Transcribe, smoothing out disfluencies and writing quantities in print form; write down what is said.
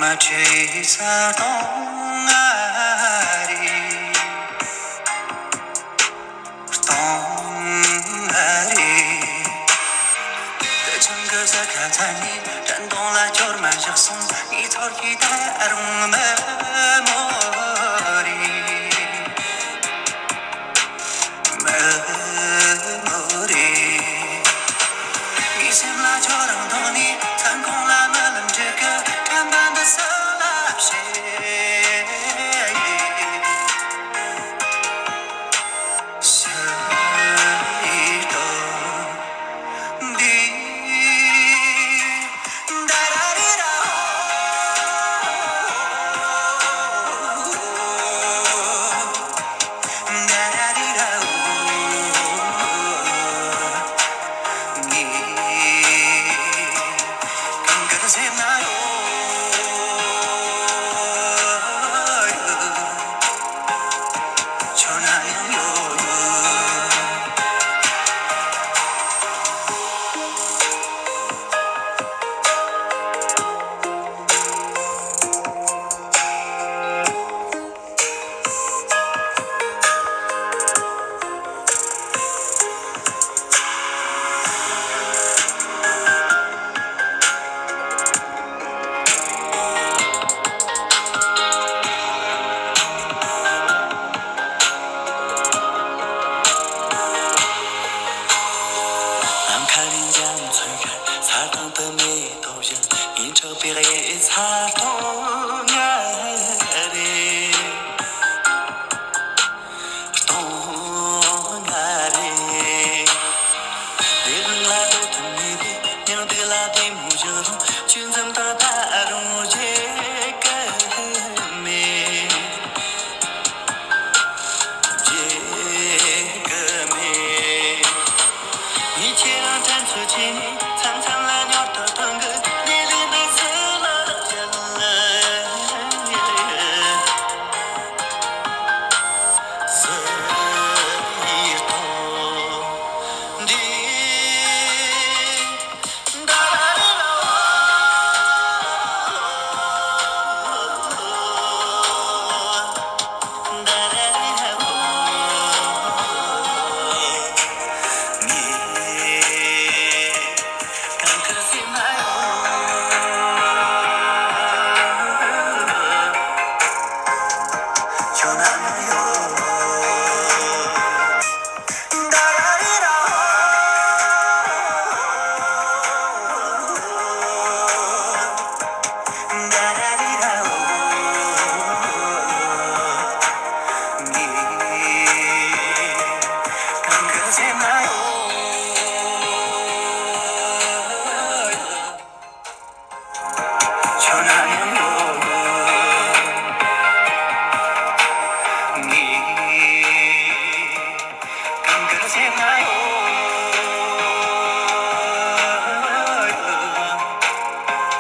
마치 사동아리 동아리 대청가사 가자니 단동라 jorma jakson 이토르기 다롱 메모리 메모리 이셈라 저랑 돈이 tankonla melomjeka tambanda salapse Saito di dararira dararira ni kanka semnayo 전화요 남칼린장 철결 사랑 뜸에 도전 인터뷰에 사동아리 동아리 내불라도 듭니다 내들라도 무저로 진정 더 다른 제감에 제감에 이제는 단수지니 상상한 어떤 그 내리는 슬러졌나 서이도 니 전화요